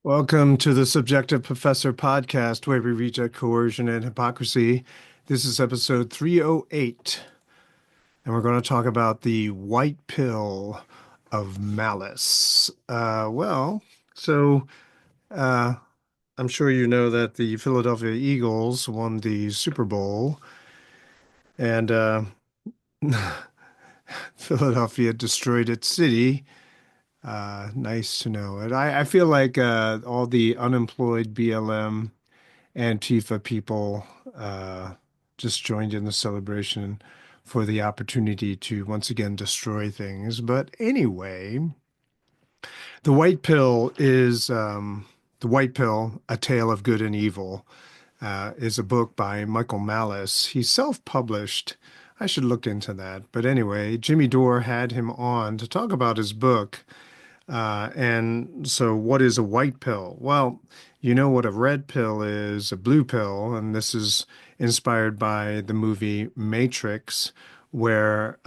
Welcome to the Subjective Professor podcast, where we reject coercion and hypocrisy. This is episode 308, and we're going to talk about the white pill of malice. So uh, I'm sure you know that the Philadelphia Eagles won the Super Bowl, and Philadelphia destroyed its city. Nice to know it. I feel like all the unemployed BLM Antifa people just joined in the celebration for the opportunity to once again destroy things. But anyway, the white pill is the white pill, A Tale of Good and Evil, is a book by Michael Malice. He's self-published. I should look into that. But anyway, Jimmy Dore had him on to talk about his book. And so, what is a white pill? Well, you know what a red pill is, a blue pill, and this is inspired by the movie Matrix, where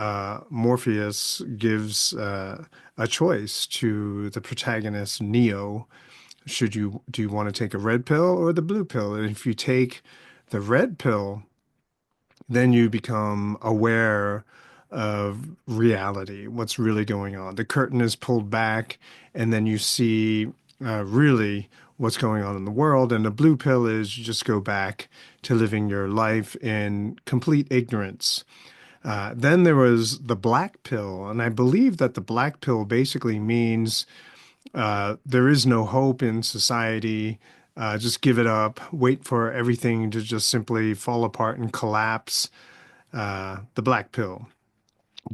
Morpheus gives a choice to the protagonist Neo. Do you want to take a red pill or the blue pill? And if you take the red pill, then you become aware of reality, what's really going on. The curtain is pulled back, and then you see really what's going on in the world. And the blue pill is you just go back to living your life in complete ignorance. Then there was the black pill, and I believe that the black pill basically means there is no hope in society. Just give it up. Wait for everything to just simply fall apart and collapse. The black pill,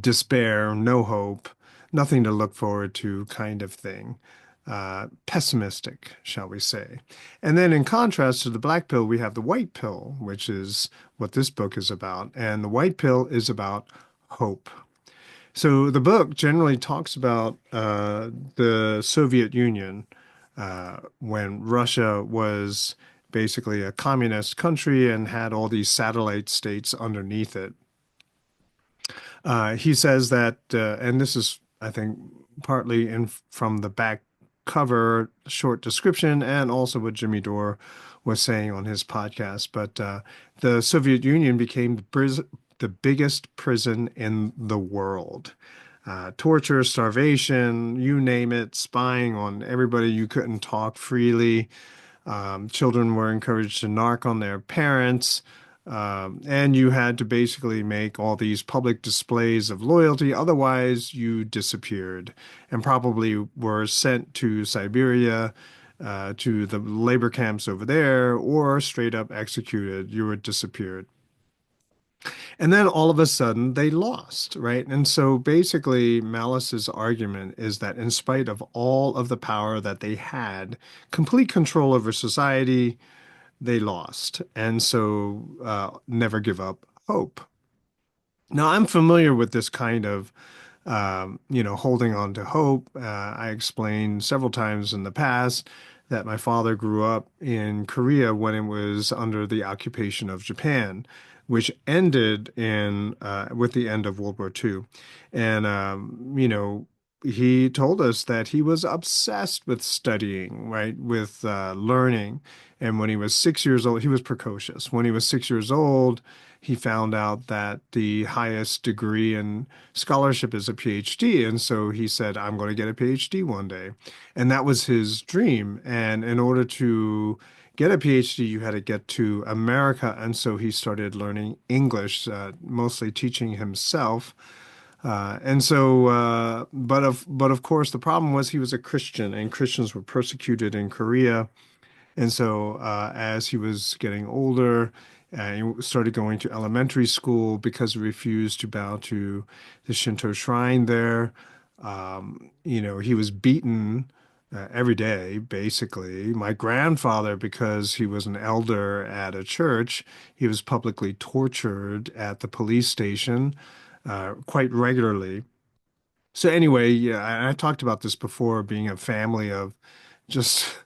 despair, no hope, nothing to look forward to, kind of thing. Pessimistic, shall we say. And then, in contrast to the black pill, we have the white pill, which is what this book is about. And the white pill is about hope. So the book generally talks about the Soviet Union when Russia was basically a communist country and had all these satellite states underneath it. He says that, and this is, I think, partly in from the back cover short description and also what Jimmy Dore was saying on his podcast, but the Soviet Union became the biggest prison in the world. Torture, starvation, you name it, spying on everybody. You couldn't talk freely. Children were encouraged to narc on their parents. And you had to basically make all these public displays of loyalty. Otherwise, you disappeared and probably were sent to Siberia, to the labor camps over there, or straight up executed. You were disappeared. And then all of a sudden they lost, right? And so basically, Malice's argument is that in spite of all of the power that they had, complete control over society, they lost. And so never give up hope. Now, I'm familiar with this kind of, holding on to hope. I explained several times in the past that my father grew up in Korea when it was under the occupation of Japan, which ended in with the end of World War II. And he told us that he was obsessed with studying, right, with learning. And when he was 6 years old, he was precocious. When he was 6 years old, he found out that the highest degree in scholarship is a PhD. And so he said, I'm going to get a PhD one day. And that was his dream. And in order to get a PhD, you had to get to America. And so he started learning English, mostly teaching himself. But of course, the problem was he was a Christian, and Christians were persecuted in Korea. And so, as he was getting older, he started going to elementary school because he refused to bow to the Shinto shrine there. He was beaten every day, basically. My grandfather, because he was an elder at a church, he was publicly tortured at the police station quite regularly. So anyway, yeah, I talked about this before, being a family of just,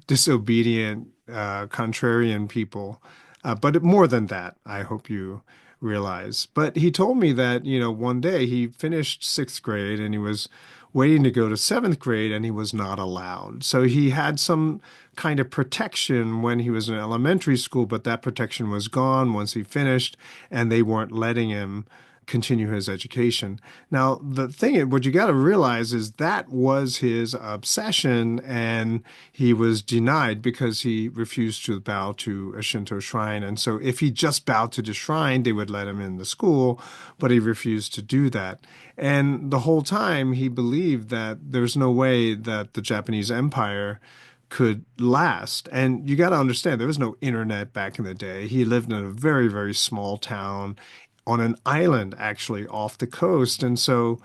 disobedient, contrarian people. But more than that, I hope you realize. But he told me that, one day he finished sixth grade and he was waiting to go to seventh grade, and he was not allowed. So he had some kind of protection when he was in elementary school, but that protection was gone once he finished, and they weren't letting him continue his education. Now, the thing, what you got to realize is that was his obsession, and he was denied because he refused to bow to a Shinto shrine. And so, if he just bowed to the shrine, they would let him in the school, but he refused to do that. And the whole time, he believed that there's no way that the Japanese Empire could last. And you got to understand, there was no internet back in the day. He lived in a very, very small town on an island, actually, off the coast. And so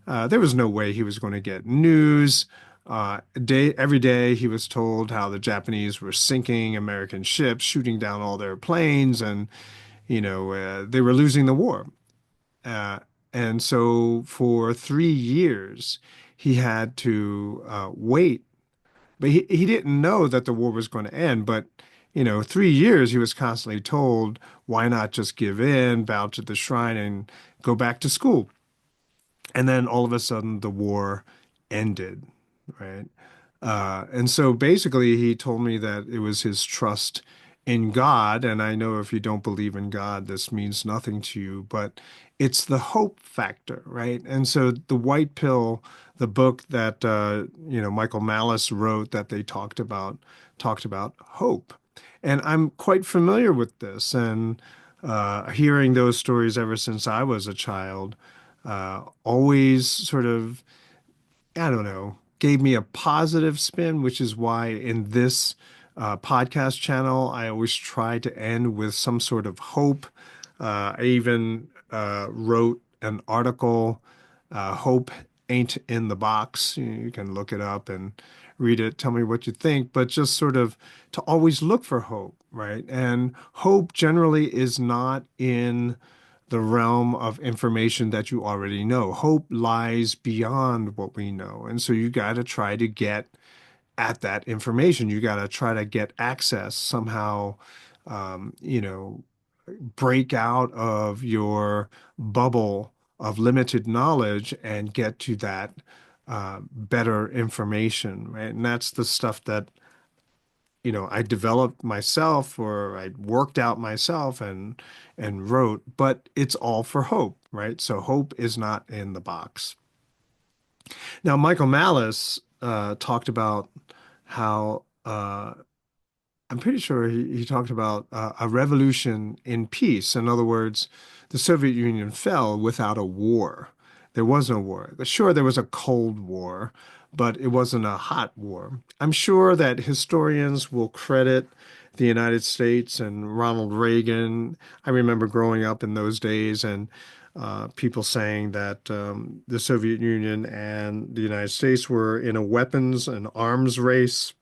there was no way he was going to get news. Every day he was told how the Japanese were sinking American ships, shooting down all their planes, and, they were losing the war. Uh, and so for 3 years, he had to wait, but he didn't know that the war was going to end. But, 3 years he was constantly told, why not just give in, bow to the shrine, and go back to school? And then all of a sudden the war ended, right? And so basically, he told me that it was his trust in God. And I know if you don't believe in God, this means nothing to you, but it's the hope factor, right? And so the White Pill, the book that Michael Malice wrote that they talked about hope. And I'm quite familiar with this, and hearing those stories ever since I was a child, always sort of, I don't know, gave me a positive spin, which is why in this podcast channel, I always try to end with some sort of hope. I even wrote an article, Hope Ain't in the Box. You can look it up and read it, tell me what you think, but just sort of to always look for hope, right? And hope generally is not in the realm of information that you already know. Hope lies beyond what we know. And so you got to try to get at that information. You got to try to get access somehow, um, you know, break out of your bubble of limited knowledge and get to that better information, right? And that's the stuff that I developed myself or I worked out myself and wrote, but it's all for hope, right? So hope is not in the box. Now, Michael Malice talked about how I'm pretty sure he talked about a revolution in peace. In other words, the Soviet Union fell without a war. There was no war. Sure, there was a Cold War, but it wasn't a hot war. I'm sure that historians will credit the United States and Ronald Reagan. I remember growing up in those days and people saying that the Soviet Union and the United States were in a weapons and arms race,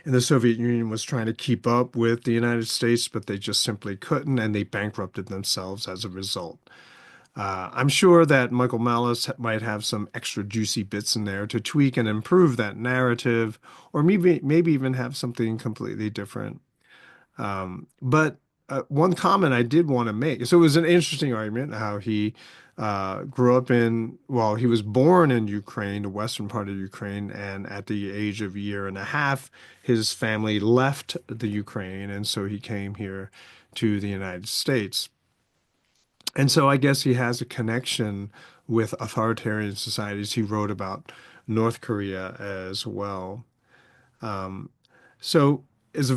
and the Soviet Union was trying to keep up with the United States, but they just simply couldn't, and they bankrupted themselves as a result. I'm sure that Michael Malice might have some extra juicy bits in there to tweak and improve that narrative, or maybe even have something completely different. But one comment I did want to make, so it was an interesting argument how he grew up well, he was born in Ukraine, the western part of Ukraine, and at the age of a year and a half, his family left the Ukraine, and so he came here to the United States. And so I guess he has a connection with authoritarian societies. He wrote about North Korea as well. Um, so it was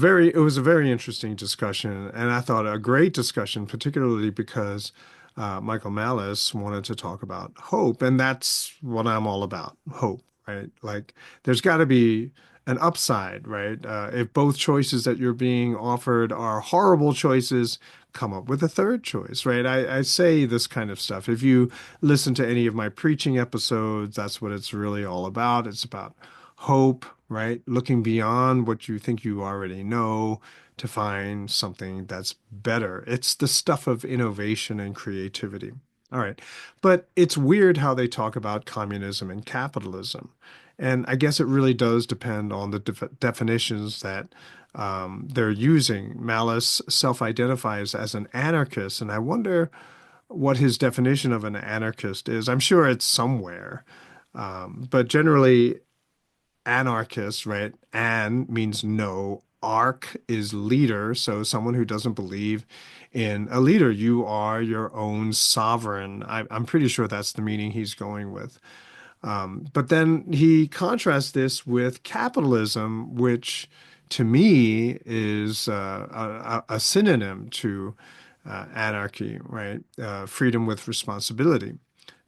a very interesting discussion, and I thought a great discussion, particularly because Michael Malice wanted to talk about hope, and that's what I'm all about, hope, right? Like there's got to be an upside, right? If both choices that you're being offered are horrible choices, come up with a third choice, right? I say this kind of stuff. If you listen to any of my preaching episodes, that's what it's really all about. It's about hope, right? Looking beyond what you think you already know to find something that's better. It's the stuff of innovation and creativity. All right. But it's weird how they talk about communism and capitalism. And I guess it really does depend on the definitions that they're using. Malice self-identifies as an anarchist, and I wonder what his definition of an anarchist is. I'm sure it's somewhere. But generally, anarchist, right? An means no. Arch is leader. So someone who doesn't believe in a leader. You are your own sovereign. I'm pretty sure that's the meaning he's going with. But then he contrasts this with capitalism, which to me is a synonym to anarchy, right? Freedom with responsibility.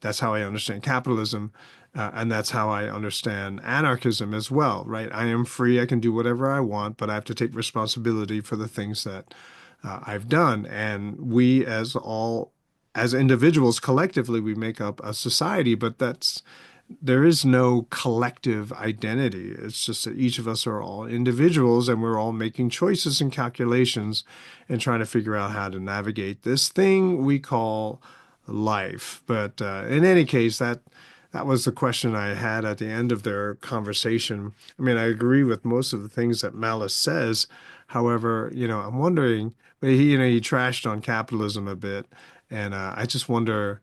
That's how I understand capitalism, and that's how I understand anarchism as well, right? I am free, I can do whatever I want, but I have to take responsibility for the things that I've done. And we, as individuals, collectively, we make up a society, but there is no collective identity. It's just that each of us are all individuals and we're all making choices and calculations and trying to figure out how to navigate this thing we call life. But in any case, that was the question I had at the end of their conversation. I mean, I agree with most of the things that Malice says. However, I'm wondering, but he trashed on capitalism a bit, and I just wonder,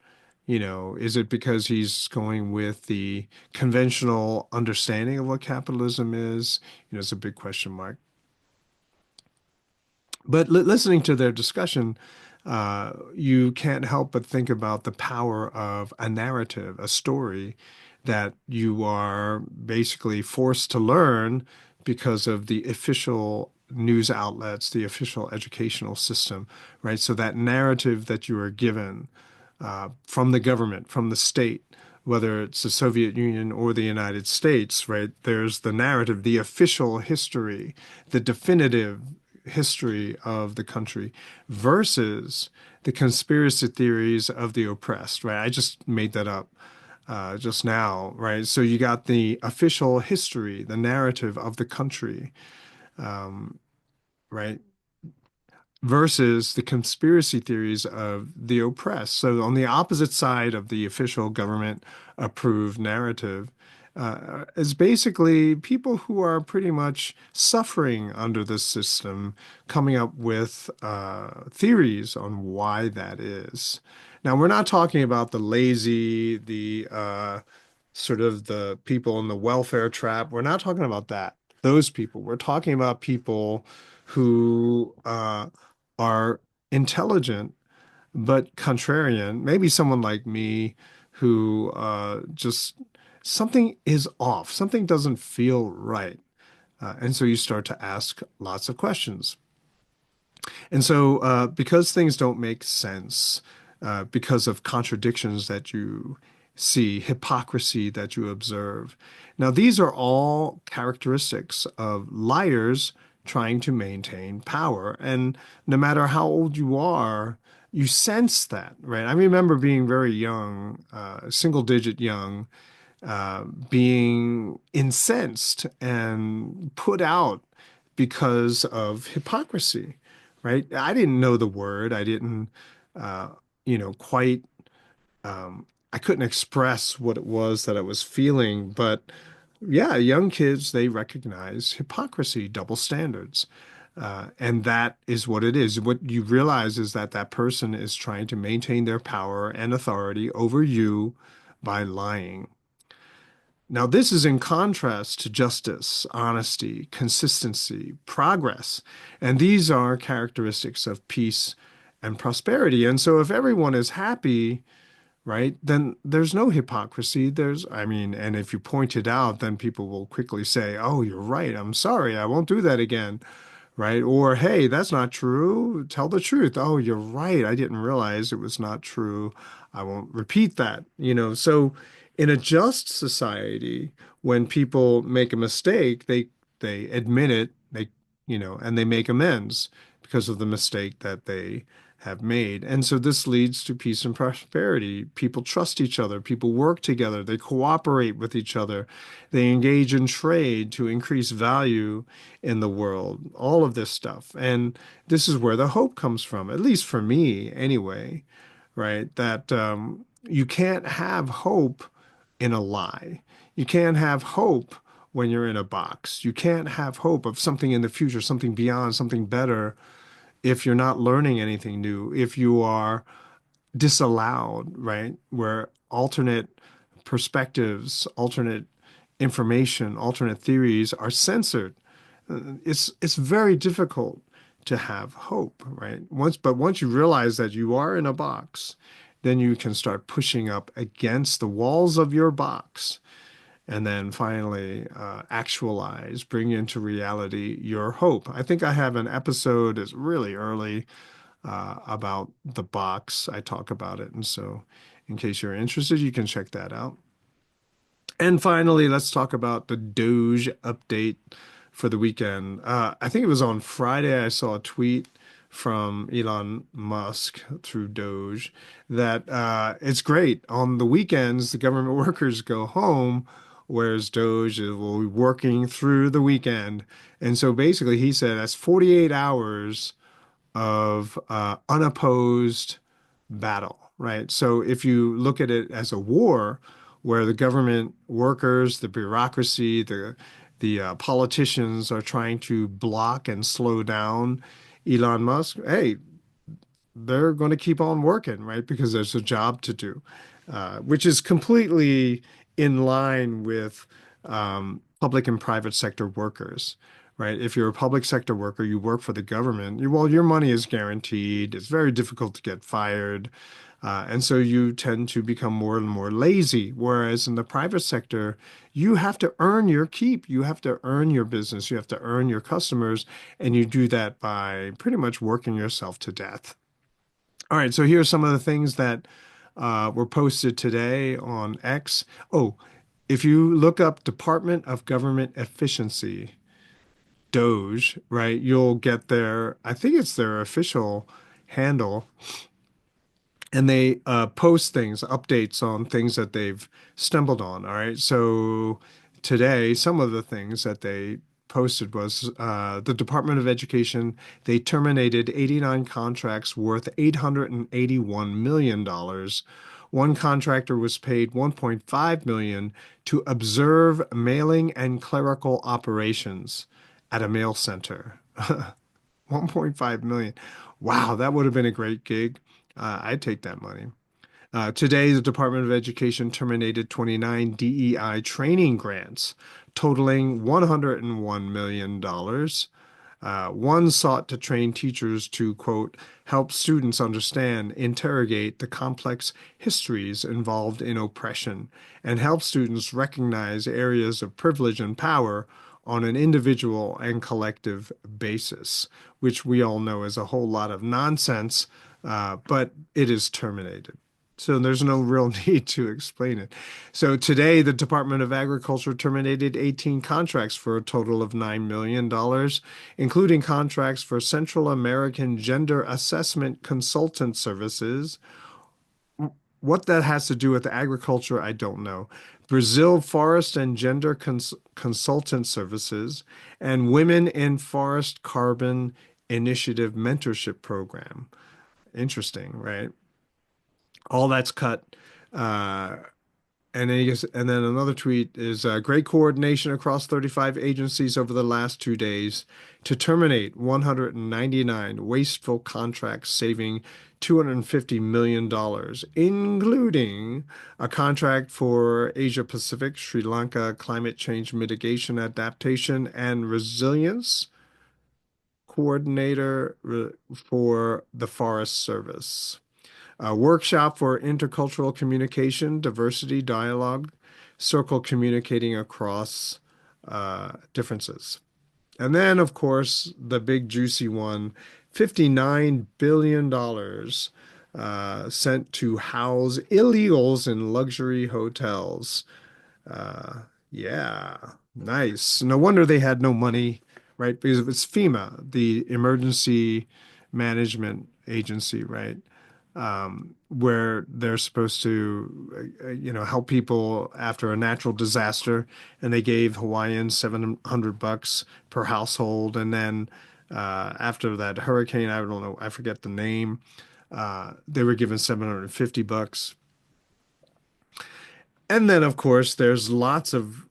is it because he's going with the conventional understanding of what capitalism is? It's a big question mark. But listening to their discussion, you can't help but think about the power of a narrative, a story that you are basically forced to learn because of the official news outlets, the official educational system, right? So that narrative that you are given from the government, from the state, whether it's the Soviet Union or the United States, right? There's the narrative, the official history, the definitive history of the country versus the conspiracy theories of the oppressed, right? I just made that up just now, right? So you got the official history, the narrative of the country, right? Versus the conspiracy theories of the oppressed. So, on the opposite side of the official government approved narrative is basically people who are pretty much suffering under the system, coming up with theories on why that is. Now, we're not talking about the lazy, the sort of the people in the welfare trap. We're not talking about that. Those people. We're talking about people who are intelligent but contrarian. Maybe someone like me who just something is off, something doesn't feel right. And so you start to ask lots of questions. And so, because things don't make sense, because of contradictions that you see, hypocrisy that you observe. Now, these are all characteristics of liars trying to maintain power. And no matter how old you are, you sense that, right? I remember being very young, single digit young, being incensed and put out because of hypocrisy, right? I didn't know the word. I didn't, uh, quite, I couldn't express what it was that I was feeling. But yeah, young kids, they recognize hypocrisy, double standards. And that is what it is. What you realize is that that person is trying to maintain their power and authority over you by lying. Now, this is in contrast to justice, honesty, consistency, progress. And these are characteristics of peace and prosperity. And so, if everyone is happy, right, then there's no hypocrisy. I mean, and if you point it out, then people will quickly say, oh, you're right. I'm sorry. I won't do that again, right? Or, hey, that's not true. Tell the truth. Oh, you're right. I didn't realize it was not true. I won't repeat that. So in a just society, when people make a mistake, they admit it, and they make amends because of the mistake that they have made. And so this leads to peace and prosperity. People trust each other, people work together, they cooperate with each other, they engage in trade to increase value in the world, all of this stuff. And this is where the hope comes from, at least for me anyway, right? That you can't have hope in a lie. You can't have hope when you're in a box. You can't have hope of something in the future, something beyond, something better if you're not learning anything new, if you are disallowed, right? Where alternate perspectives, alternate information, alternate theories are censored. It's very difficult to have hope, right? Once you realize that you are in a box, then you can start pushing up against the walls of your box, and then finally actualize, bring into reality your hope. I think I have an episode, it's really early, about the box. I talk about it, and so in case you're interested, you can check that out. And finally, let's talk about the DOGE update for the weekend. I think it was on Friday, I saw a tweet from Elon Musk through DOGE that it's great. On the weekends, the government workers go home, whereas DOGE will be working through the weekend. And so basically, he said that's 48 hours of unopposed battle, right? So if you look at it as a war where the government workers, the bureaucracy, the politicians are trying to block and slow down Elon Musk, hey, they're going to keep on working, right? Because there's a job to do, which is completely in line with public and private sector workers, right? If you're a public sector worker, you work for the government, well, your money is guaranteed. It's very difficult to get fired. And so you tend to become more and more lazy. Whereas in the private sector, you have to earn your keep. You have to earn your business. You have to earn your customers. And you do that by pretty much working yourself to death. All right, so here are some of the things that were posted today on X. Oh, if you look up Department of Government Efficiency, DOGE, right, you'll get their, I think it's their official handle, and they post things, updates on things that they've stumbled on. All right. So today, some of the things that they posted was the Department of Education, they terminated 89 contracts worth $881 million. One contractor was paid 1.5 million to observe mailing and clerical operations at a mail center. 1.5 million. Wow, that would have been a great gig. I'd take that money. Today, the Department of Education terminated 29 DEI training grants, totaling $101 million. One sought to train teachers to, quote, help students understand, interrogate the complex histories involved in oppression, and help students recognize areas of privilege and power on an individual and collective basis, which we all know is a whole lot of nonsense, but it is terminated. So there's no real need to explain it. So today, the Department of Agriculture terminated 18 contracts for a total of $9 million, including contracts for Central American Gender Assessment Consultant Services. What that has to do with agriculture, I don't know. Brazil Forest and Gender Consultant Services, and Women in Forest Carbon Initiative Mentorship Program. Interesting, right? All that's cut. Uh, and then another tweet is great coordination across 35 agencies over the last 2 days to terminate 199 wasteful contracts, saving $250 million, including a contract for Asia Pacific, Sri Lanka Climate Change Mitigation, Adaptation, and Resilience Coordinator for the Forest Service. A workshop for intercultural communication, diversity, dialogue, circle communicating across differences. And then, of course, the big juicy one, $59 billion sent to house illegals in luxury hotels. Uh, yeah, nice. No wonder they had no money, right? Because it's FEMA, the Emergency Management Agency, right? Where they're supposed to, help people after a natural disaster, and they gave Hawaiians $700 per household, and then after that hurricane, I don't know, I forget the name, they were given $750. And then, of course, there's lots of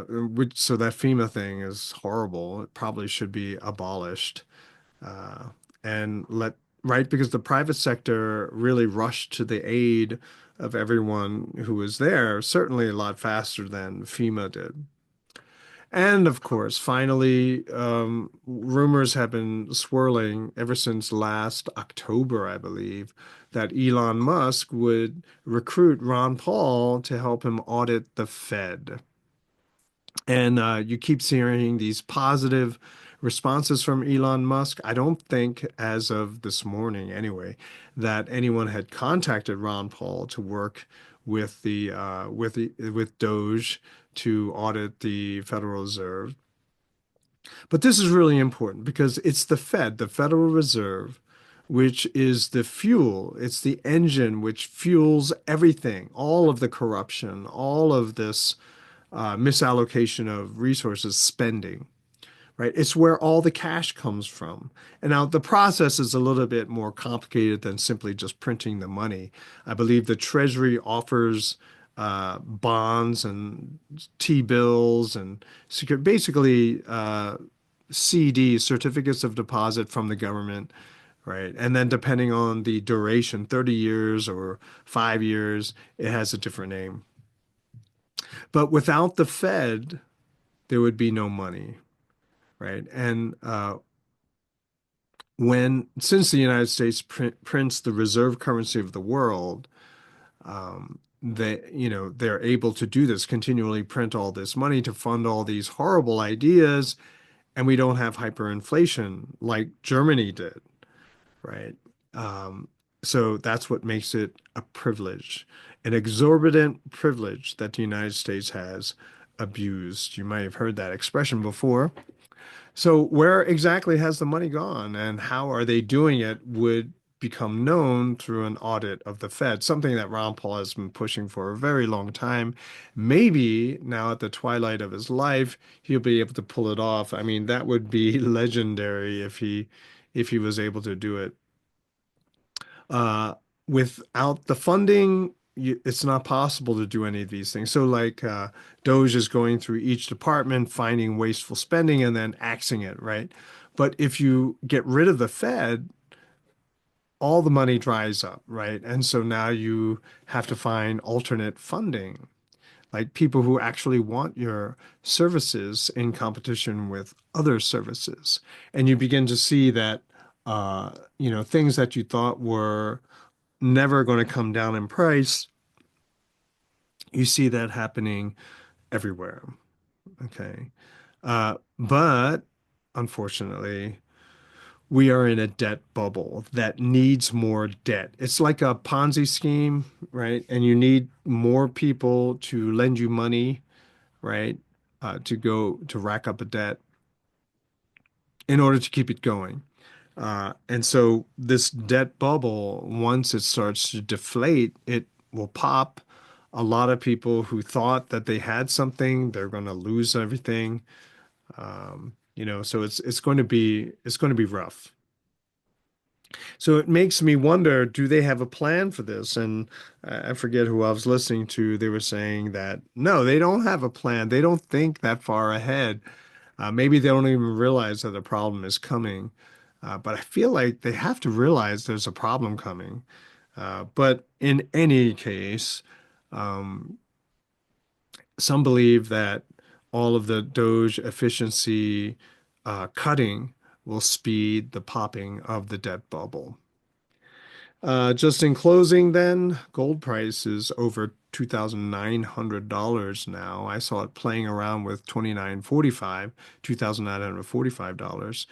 which so that FEMA thing is horrible. It probably should be abolished, uh, and let right? Because the private sector really rushed to the aid of everyone who was there, certainly a lot faster than FEMA did. And of course, finally, rumors have been swirling ever since last October, I believe, that Elon Musk would recruit Ron Paul to help him audit the Fed. And you keep hearing these positive responses from Elon Musk. I don't think, as of this morning anyway, that anyone had contacted Ron Paul to work with DOGE to audit the Federal Reserve. But this is really important because it's the Fed, the Federal Reserve, which is the fuel. It's the engine which fuels everything, all of the corruption, all of this misallocation of resources spending, right? It's where all the cash comes from. And now the process is a little bit more complicated than simply just printing the money. I believe the Treasury offers bonds and T-bills and basically CDs, certificates of deposit from the government, right? And then depending on the duration, 30 years or 5 years, it has a different name. But without the Fed, there would be no money, right? And since the United States prints the reserve currency of the world, they're able to do this, continually print all this money to fund all these horrible ideas, and we don't have hyperinflation like Germany did, right? Um, so that's what makes it a privilege, an exorbitant privilege that the United States has abused. You might have heard that expression before. So where exactly has the money gone and how are they doing it would become known through an audit of the Fed, something that Ron Paul has been pushing for a very long time. Maybe now at the twilight of his life, he'll be able to pull it off. I mean, that would be legendary if he was able to do it. Uh, Without the funding, it's not possible to do any of these things. So, like, DOGE is going through each department, finding wasteful spending, and then axing it, right? But if you get rid of the Fed, all the money dries up, right? And so now you have to find alternate funding, like people who actually want your services in competition with other services. And you begin to see that, things that you thought were never going to come down in price, you see that happening everywhere. Okay. But unfortunately, we are in a debt bubble that needs more debt. It's like a Ponzi scheme, right? And you need more people to lend you money, right? To go to rack up a debt in order to keep it going. And so this debt bubble, once it starts to deflate, it will pop. A lot of people who thought that they had something, they're going to lose everything. So it's going to be rough. So it makes me wonder, do they have a plan for this? And I forget who I was listening to. They were saying that no, they don't have a plan. They don't think that far ahead. Maybe they don't even realize that a problem is coming. But I feel like they have to realize there's a problem coming. But in any case, um, some believe that all of the Doge efficiency cutting will speed the popping of the debt bubble. Just in closing, then, gold price is over $2,900 now. I saw it playing around with 2945, $2,945.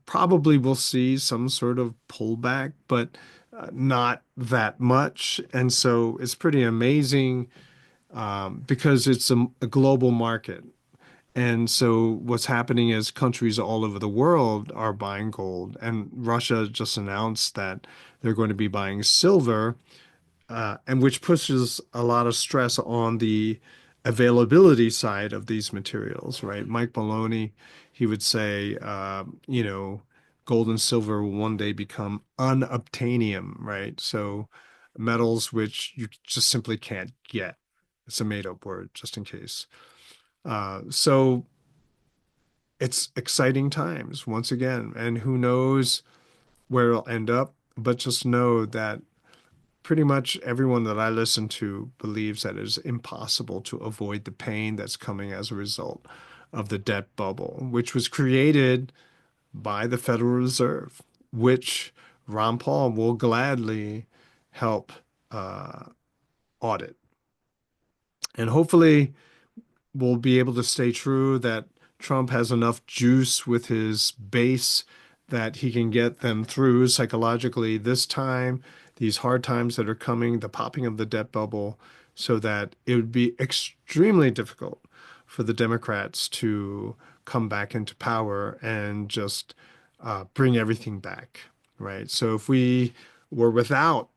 Probably we'll see some sort of pullback, but not that much. And so it's pretty amazing because it's a global market. And so what's happening is countries all over the world are buying gold, and Russia just announced that they're going to be buying silver, and which pushes a lot of stress on the availability side of these materials, right? Mike Maloney, he would say, gold and silver will one day become unobtainium, right? So metals which you just simply can't get. It's a made-up word, just in case. So it's exciting times once again, and who knows? where it'll end up, but just know that pretty much everyone that I listen to believes that it is impossible to avoid the pain that's coming as a result of the debt bubble, which was created by the Federal Reserve, which Ron Paul will gladly help uh, audit. And hopefully, will be able to stay true that Trump has enough juice with his base that he can get them through psychologically this time, these hard times that are coming, the popping of the debt bubble, so that it would be extremely difficult for the Democrats to come back into power and just bring everything back, right? So if we were without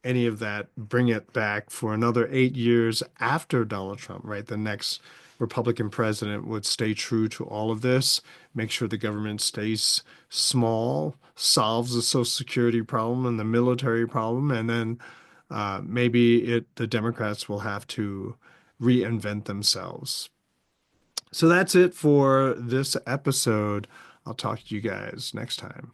any of that, bring it back for another 8 years after Donald Trump, right? The next Republican president would stay true to all of this, make sure the government stays small, solves the Social Security problem and the military problem, and then maybe the Democrats will have to reinvent themselves. So that's it for this episode. I'll talk to you guys next time.